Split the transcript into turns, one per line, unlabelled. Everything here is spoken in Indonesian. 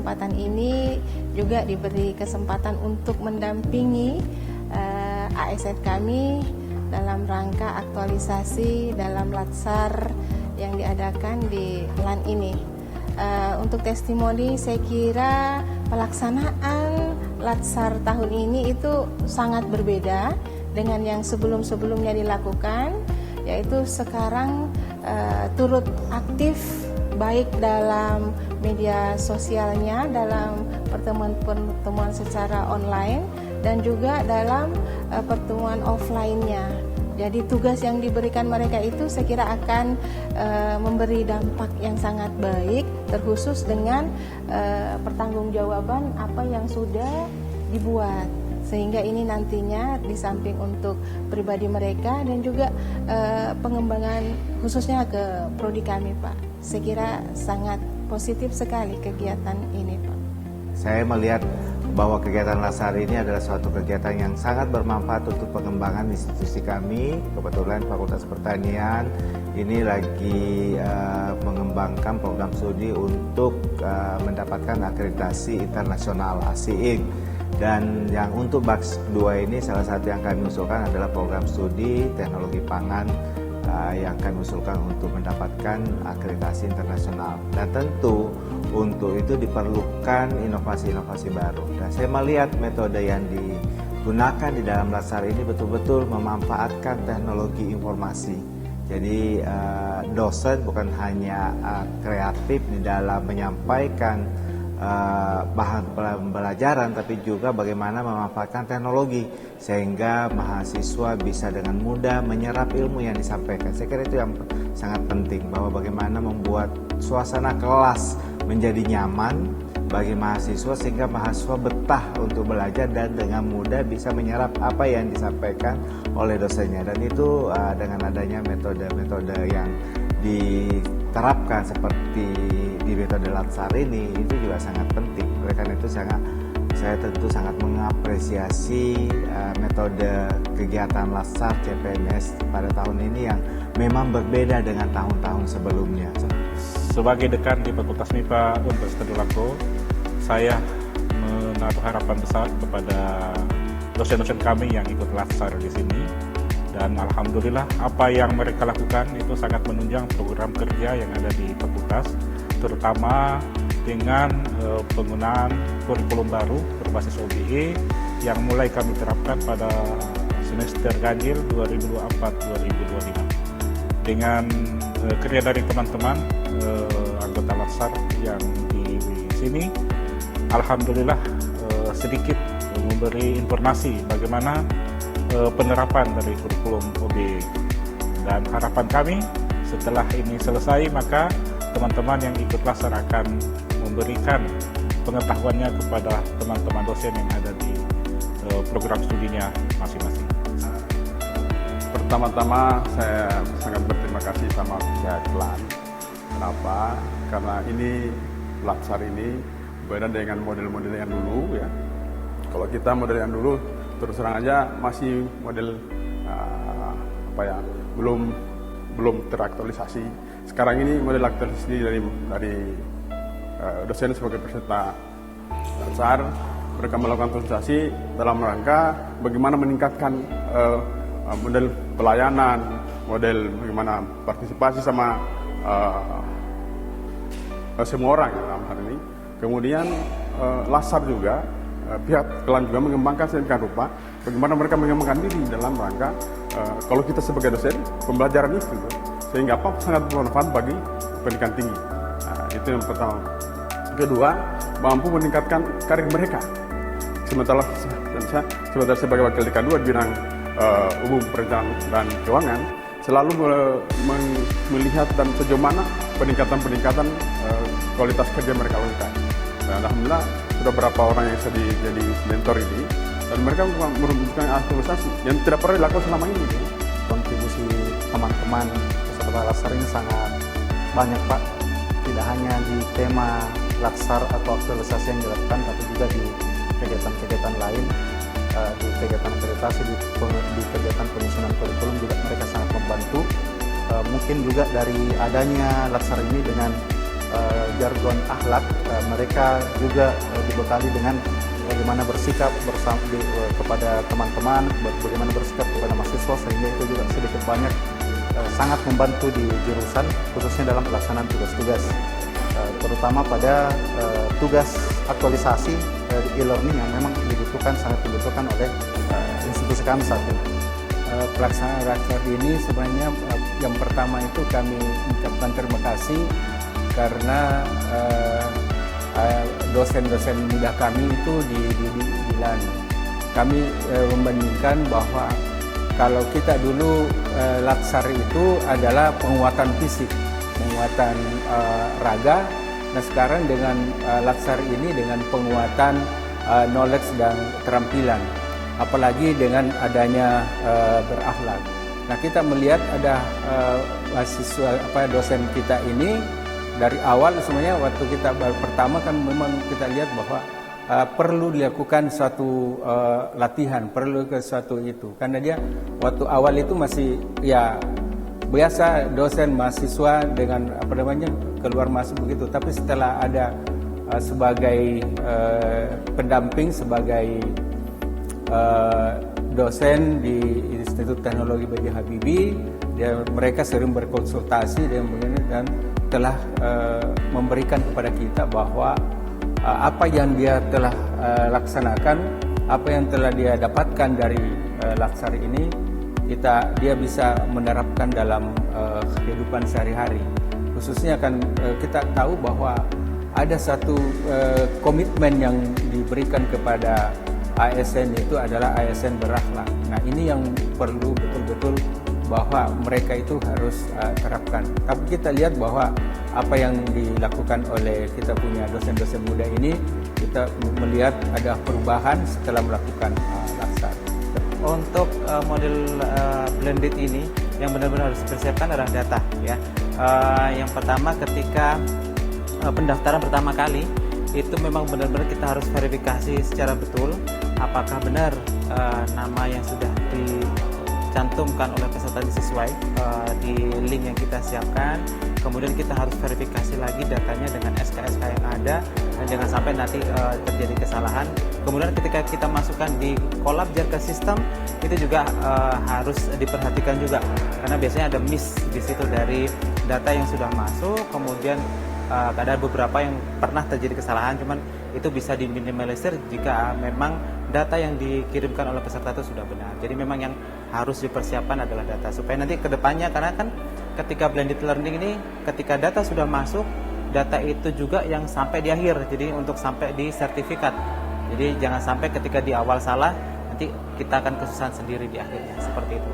kesempatan ini juga diberi kesempatan untuk mendampingi ASN kami dalam rangka aktualisasi dalam latsar yang diadakan di LAN ini. Untuk testimoni, saya kira pelaksanaan latsar tahun ini itu sangat berbeda dengan yang sebelum-sebelumnya dilakukan, yaitu sekarang turut aktif baik dalam media sosialnya, dalam pertemuan-pertemuan secara online, dan juga dalam pertemuan offline-nya. Jadi tugas yang diberikan mereka itu saya kira akan memberi dampak yang sangat baik, terkhusus dengan pertanggungjawaban apa yang sudah dibuat. Sehingga ini nantinya di samping untuk pribadi mereka dan juga pengembangan khususnya ke prodi kami, Pak. Saya kira sangat positif sekali kegiatan ini, Pak.
Saya melihat bahwa kegiatan latsar ini adalah suatu kegiatan yang sangat bermanfaat untuk pengembangan institusi kami. Kebetulan Fakultas Pertanian ini lagi mengembangkan program studi untuk mendapatkan akreditasi internasional ASEAN. Dan yang untuk batch 2 ini salah satu yang kami usulkan adalah program studi teknologi pangan yang kami usulkan untuk mendapatkan akreditasi internasional. Dan tentu untuk itu diperlukan inovasi-inovasi baru. Dan saya melihat metode yang digunakan di dalam latsar ini betul-betul memanfaatkan teknologi informasi. Jadi dosen bukan hanya kreatif di dalam menyampaikan bahan pembelajaran, tapi juga bagaimana memanfaatkan teknologi sehingga mahasiswa bisa dengan mudah menyerap ilmu yang disampaikan. Saya kira itu yang sangat penting, bahwa bagaimana membuat suasana kelas menjadi nyaman bagi mahasiswa sehingga mahasiswa betah untuk belajar dan dengan mudah bisa menyerap apa yang disampaikan oleh dosennya. Dan itu dengan adanya metode-metode yang diterapkan seperti di metode latsar ini, itu juga sangat penting. Oleh karena itu saya tentu sangat mengapresiasi metode kegiatan latsar CPNS pada tahun ini yang memang berbeda dengan tahun-tahun sebelumnya.
Sebagai dekan di Fakultas MIPA Universitas Tadulako, saya menaruh harapan besar kepada dosen-dosen kami yang ikut latsar di sini. Dan alhamdulillah apa yang mereka lakukan itu sangat menunjang program kerja yang ada di fakultas, terutama dengan penggunaan kurikulum baru berbasis OBE yang mulai kami terapkan pada semester ganjil 2024-2025. Dengan kerja dari teman-teman anggota latsar yang di sini, alhamdulillah sedikit memberi informasi bagaimana penerapan dari kurikulum OBE. Dan harapan kami setelah ini selesai, maka teman-teman yang ikut latsar akan memberikan pengetahuannya kepada teman-teman dosen yang ada di program studinya masing-masing.
Pertama-tama saya sangat berterima kasih sama pihak LAN. Kenapa? Karena ini latsar ini beda dengan model-model yang dulu ya. Kalau kita model yang dulu terus terang aja masih model belum teraktualisasi. Sekarang ini model aktualisasi dari dosen sebagai peserta latsar, mereka melakukan aktualisasi dalam rangka bagaimana meningkatkan model pelayanan, model bagaimana partisipasi sama semua orang dalam hal ini. Kemudian latsar juga pihak LAN juga mengembangkan sedemikian rupa bagaimana mereka mengembangkan diri dalam rangka kalau kita sebagai dosen pembelajaran itu sehingga sangat bermanfaat bagi pendidikan tinggi. Nah, itu yang pertama. Kedua, mampu meningkatkan karir mereka. Sementara sebagai wakil dekan 2 di bidang umum perencanaan dan keuangan selalu melihat dan sejauh mana peningkatan kualitas kerja mereka lakukan. Dan alhamdulillah sudah berapa orang yang sudah jadi mentor ini dan mereka merumuskan aktualisasi yang tidak pernah dilakukan selama ini.
Kontribusi teman-teman peserta latsar ini sangat banyak, Pak. Tidak hanya di tema latsar atau aktualisasi yang dilakukan, tapi juga di kegiatan-kegiatan lain, di kegiatan akreditasi, di kegiatan penyusunan kurikulum juga mereka sangat membantu. Mungkin juga dari adanya latsar ini dengan jargon akhlak, mereka juga dibekali dengan bagaimana bersikap kepada teman-teman, bagaimana bersikap kepada mahasiswa, sehingga itu juga sedikit banyak sangat membantu di jurusan, khususnya dalam pelaksanaan tugas-tugas, terutama pada tugas aktualisasi di e-learning yang memang sangat dibutuhkan oleh institusi kami saat ini.
Pelaksanaan Latsar ini sebenarnya yang pertama itu kami ucapkan terima kasih karena dosen-dosen muda kami itu di LAN. Kami membandingkan bahwa kalau kita dulu Latsar itu adalah penguatan fisik, penguatan raga. Nah sekarang dengan Latsar ini dengan penguatan knowledge dan keterampilan, apalagi dengan adanya berakhlak. Nah kita melihat ada mahasiswa dosen kita ini dari awal sebenarnya waktu kita pertama kan memang kita lihat bahwa perlu dilakukan suatu latihan, perlu ke suatu itu karena dia waktu awal itu masih ya biasa dosen mahasiswa dengan keluar masuk begitu, tapi setelah ada sebagai pendamping, sebagai dosen di Institut Teknologi B.J. Habibie, mereka sering berkonsultasi dan telah memberikan kepada kita bahwa apa yang dia telah laksanakan, apa yang telah dia dapatkan dari Latsar ini, dia bisa menerapkan dalam kehidupan sehari-hari. Khususnya kan kita tahu bahwa ada satu komitmen yang diberikan kepada ASN itu adalah ASN berakhlak. Nah ini yang perlu betul-betul bahwa mereka itu harus terapkan. Tapi kita lihat bahwa apa yang dilakukan oleh kita punya dosen-dosen muda ini, kita melihat ada perubahan setelah melakukan Latsar.
Untuk model blended ini yang benar-benar harus dipersiapkan adalah data ya. Yang pertama ketika pendaftaran pertama kali itu memang benar-benar kita harus verifikasi secara betul apakah benar nama yang sudah dicantumkan oleh peserta sesuai di link yang kita siapkan. Kemudian kita harus verifikasi lagi datanya dengan SK-SK yang ada dan jangan sampai nanti terjadi kesalahan. Kemudian ketika kita masukkan di kolab Jarka sistem itu juga harus diperhatikan juga karena biasanya ada miss di situ dari data yang sudah masuk, kemudian ada beberapa yang pernah terjadi kesalahan, cuman itu bisa diminimalisir jika memang data yang dikirimkan oleh peserta itu sudah benar. Jadi memang yang harus dipersiapkan adalah data supaya nanti ke depannya, karena kan ketika blended learning ini ketika data sudah masuk, data itu juga yang sampai di akhir, jadi untuk sampai di sertifikat. Jadi jangan sampai ketika di awal salah, nanti kita akan kesusahan sendiri di akhirnya, seperti itu.